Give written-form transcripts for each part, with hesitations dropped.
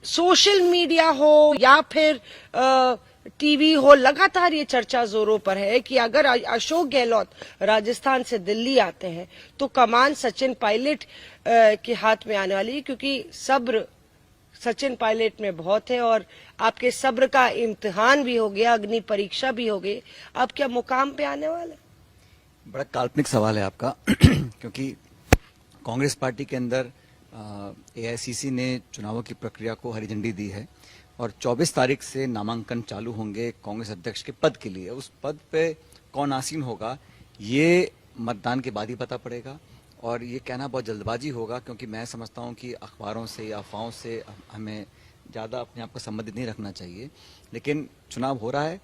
Social media हो या फिर टीवी हो, लगातार ये चर्चा जोरों पर है कि अगर अशोक गहलोत राजस्थान से दिल्ली आते हैं तो कमान सचिन पायलट के हाथ में आने वाली है, क्योंकि सब्र सचिन पायलट में बहुत है और आपके सब्र का इम्तिहान भी हो गया, अग्नि परीक्षा भी हो गई। अब क्या मुकाम पे आने वाले? बड़ा काल्पनिक सवाल है आपका क्योंकि कांग्रेस पार्टी के अंदर एआईसीसी ने चुनावों की प्रक्रिया को हरी झंडी दी है और 24 तारीख से नामांकन चालू होंगे कांग्रेस अध्यक्ष के पद के लिए। उस पद पे कौन आसीन होगा ये मतदान के बाद ही पता पड़ेगा और ये कहना बहुत जल्दबाजी होगा, क्योंकि मैं समझता हूं कि अखबारों से या अफवाहों से हमें ज़्यादा अपने आप को संबंधित नहीं रखना चाहिए। लेकिन चुनाव हो रहा है,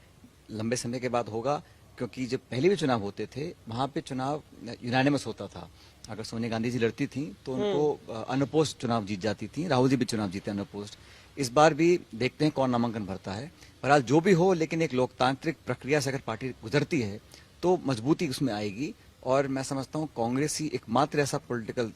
लंबे समय के बाद होगा, क्योंकि जब पहले भी चुनाव होते थे वहां पे चुनाव यूनानिमस होता था। अगर सोनिया गांधी जी लड़ती थी तो उनको अनअपोज्ड चुनाव जीत जाती थी, राहुल जी भी चुनाव जीते अनअपोज्ड। इस बार भी देखते हैं कौन नामांकन भरता है। बहरहाल जो भी हो, लेकिन एक लोकतांत्रिक प्रक्रिया से अगर पार्टी गुजरती है तो मजबूती उसमें आएगी और मैं समझता हूं कांग्रेस ही एकमात्र ऐसा पॉलिटिकल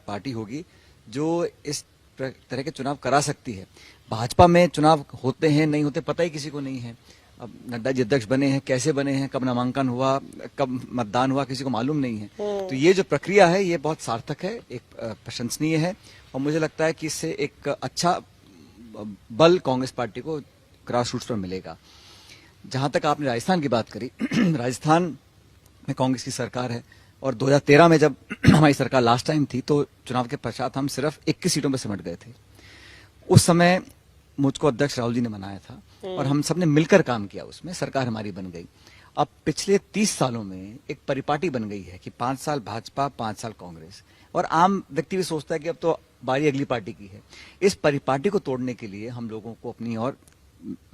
पार्टी होगी जो इस तरह के चुनाव करा सकती है। भाजपा में चुनाव होते हैं नहीं होते पता ही किसी को नहीं है। अब नड्डा जी अध्यक्ष बने हैं, कैसे बने हैं, कब नामांकन हुआ, कब मतदान हुआ, किसी को मालूम नहीं है। तो ये जो प्रक्रिया है ये बहुत सार्थक है, एक प्रशंसनीय है और मुझे लगता है कि इससे एक अच्छा बल कांग्रेस पार्टी को ग्रास रूट्स पर मिलेगा। जहां तक आपने राजस्थान की बात करी राजस्थान में कांग्रेस की सरकार है और 2013 में जब हमारी सरकार लास्ट टाइम थी तो चुनाव के पश्चात हम सिर्फ 21 सीटों पर सिमट गए थे। उस समय मुझको अध्यक्ष राहुल जी ने बनाया था और हम सब ने मिलकर काम किया, उसमें सरकार हमारी बन गई। अब पिछले 30 सालों में एक परिपाटी बन गई है कि 5 साल भाजपा 5 साल कांग्रेस, और आम व्यक्ति भी सोचता है कि अब तो बारी अगली पार्टी की है। इस परिपाटी को तोड़ने के लिए हम लोगों को अपनी और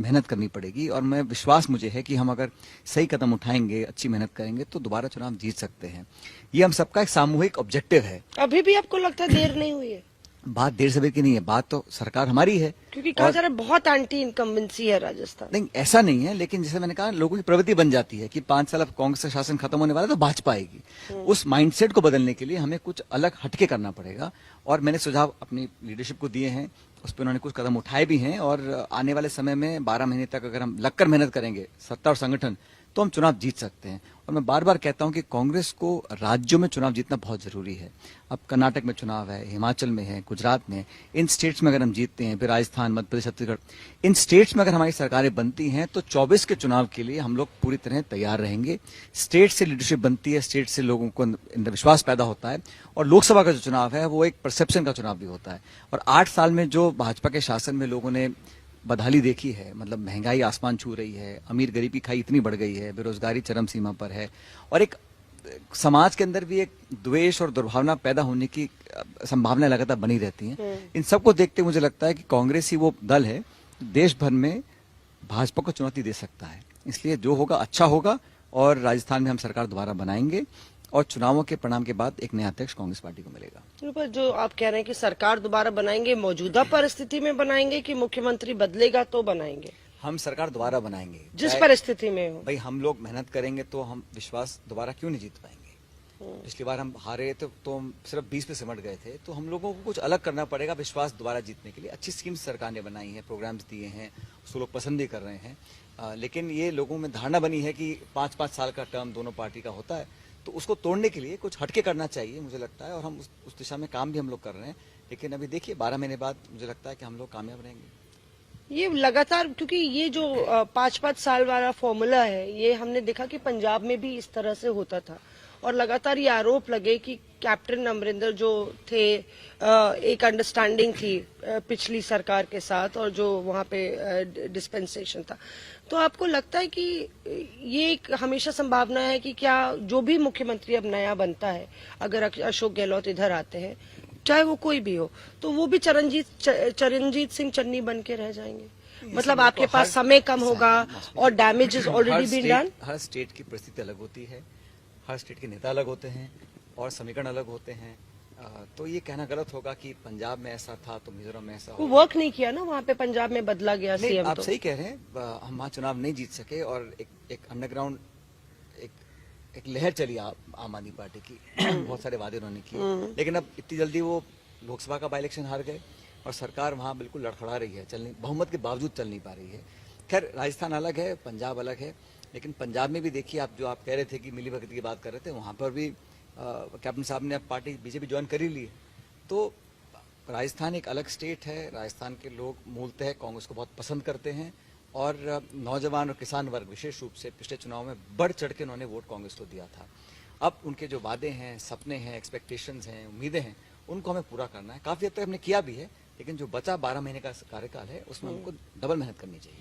मेहनत करनी पड़ेगी और मैं विश्वास मुझे है कि हम अगर सही कदम उठाएंगे, अच्छी मेहनत करेंगे तो दोबारा चुनाव जीत सकते हैं। ये हम सबका एक सामूहिक ऑब्जेक्टिव है। अभी भी आपको लगता है देर नहीं हुई है? बात देर सवेर की नहीं है, बात तो सरकार हमारी है, क्योंकि कहा जा रहा है बहुत एंटी इनकम्बेंसी है राजस्थान। नहीं, ऐसा नहीं है, लेकिन जैसे मैंने कहा लोगों की प्रवृत्ति बन जाती है कि 5 साल अब कांग्रेस का शासन खत्म होने वाला है तो भाजपा आएगी। उस माइंडसेट को बदलने के लिए हमें कुछ अलग हटके करना पड़ेगा और मैंने सुझाव अपनी लीडरशिप को दिए हैं, उस पर उन्होंने कुछ कदम उठाए भी हैं और आने वाले समय में 12 महीने तक अगर हम लगकर मेहनत करेंगे सत्ता और संगठन तो हम चुनाव जीत सकते हैं। और मैं बार बार कहता हूं कि कांग्रेस को राज्यों में चुनाव जीतना बहुत जरूरी है। अब कर्नाटक में चुनाव है, हिमाचल में है, गुजरात में है, इन स्टेट्स में अगर हम जीतते हैं, फिर राजस्थान, मध्य प्रदेश, छत्तीसगढ़, इन स्टेट्स में अगर हमारी सरकारें बनती हैं तो 24 के चुनाव के लिए हम लोग पूरी तरह तैयार रहेंगे। स्टेट से लीडरशिप बनती है, स्टेट से लोगों को अंदर विश्वास पैदा होता है और लोकसभा का जो चुनाव है वो एक परसेप्शन का चुनाव भी होता है। और 8 साल में जो भाजपा के शासन में लोगों ने बदहाली देखी है, मतलब महंगाई आसमान छू रही है, अमीर गरीब की खाई इतनी बढ़ गई है, बेरोजगारी चरम सीमा पर है और एक समाज के अंदर भी एक द्वेष और दुर्भावना पैदा होने की संभावना लगातार बनी रहती हैं। इन सबको देखते मुझे लगता है कि कांग्रेस ही वो दल है देश भर में भाजपा को चुनौती दे सकता है। इसलिए जो होगा अच्छा होगा और राजस्थान में हम सरकार दोबारा बनाएंगे और चुनावों के परिणाम के बाद एक नया अध्यक्ष कांग्रेस पार्टी को मिलेगा। पर जो आप कह रहे हैं कि सरकार दोबारा बनाएंगे, मौजूदा परिस्थिति में बनाएंगे कि मुख्यमंत्री बदलेगा तो बनाएंगे? हम सरकार दोबारा बनाएंगे जिस परिस्थिति में हो। भाई हम लोग मेहनत करेंगे तो हम विश्वास दोबारा क्यों नहीं जीत पाएंगे। पिछली बार हम हारे तो हम सिर्फ 20 पे सिमट गए थे, तो हम लोगों को कुछ अलग करना पड़ेगा विश्वास दोबारा जीतने के लिए। अच्छी स्कीम्स सरकार ने बनाई है, प्रोग्राम्स दिए हैं, उसको लोग पसंद भी कर रहे हैं। लेकिन ये लोगों में धारणा बनी है कि 5-5 साल का टर्म दोनों पार्टी का होता है, तो उसको तोड़ने के लिए कुछ हटके करना चाहिए मुझे लगता है और हम उस दिशा में काम भी हम लोग कर रहे हैं। लेकिन अभी देखिए 12 महीने बाद मुझे लगता है कि हम लोग कामयाब रहेंगे। ये लगातार, क्योंकि ये जो 5-5 साल वाला फॉर्मूला है ये हमने देखा कि पंजाब में भी इस तरह से होता था और लगातार ये आरोप लगे कि कैप्टन अमरिंदर जो थे, एक अंडरस्टैंडिंग थी पिछली सरकार के साथ और जो वहां पे डिस्पेंसेशन था। तो आपको लगता है कि ये एक हमेशा संभावना है कि क्या जो भी मुख्यमंत्री अब नया बनता है, अगर अशोक गहलोत इधर आते हैं, चाहे वो कोई भी हो, तो वो भी चरणजीत सिंह चन्नी बन के रह जाएंगे? मतलब आपके पास समय कम होगा और damage is already been done. हर स्टेट की परिस्थिति अलग होती है, हर स्टेट के नेता अलग होते हैं और समीकरण अलग होते हैं। तो ये कहना गलत होगा कि पंजाब में ऐसा था तो मिजोरम में ऐसा वो वर्क नहीं किया ना, वहाँ पे पंजाब में बदला गया सीएम। आप सही कह रहे हैं, हम वहाँ चुनाव नहीं जीत सके और एक अंडरग्राउंड एक लहर चली आम आदमी पार्टी की बहुत सारे वादे उन्होंने किए, लेकिन अब इतनी जल्दी वो लोकसभा का बाई इलेक्शन हार गए और सरकार वहाँ बिल्कुल लड़खड़ा रही है, चल नहीं, बहुमत के बावजूद चल नहीं पा रही है। खैर, राजस्थान अलग है, पंजाब अलग है, लेकिन पंजाब में भी देखिए, आप जो आप कह रहे थे कि मिली भगत की बात कर रहे थे, वहाँ पर भी कैप्टन साहब ने अब पार्टी बीजेपी ज्वाइन कर ही ली है। तो राजस्थान एक अलग स्टेट है, राजस्थान के लोग मूलतः कांग्रेस को बहुत पसंद करते हैं और नौजवान और किसान वर्ग विशेष रूप से पिछले चुनाव में बढ़ चढ़ के उन्होंने वोट कांग्रेस को दिया था। अब उनके जो वादे हैं, सपने हैं, एक्सपेक्टेशंस हैं, उम्मीदें हैं, उनको हमें पूरा करना है। काफी हद तक हमने किया भी है, लेकिन जो बचा 12 महीने का कार्यकाल है, उसमें हमको डबल मेहनत करनी चाहिए।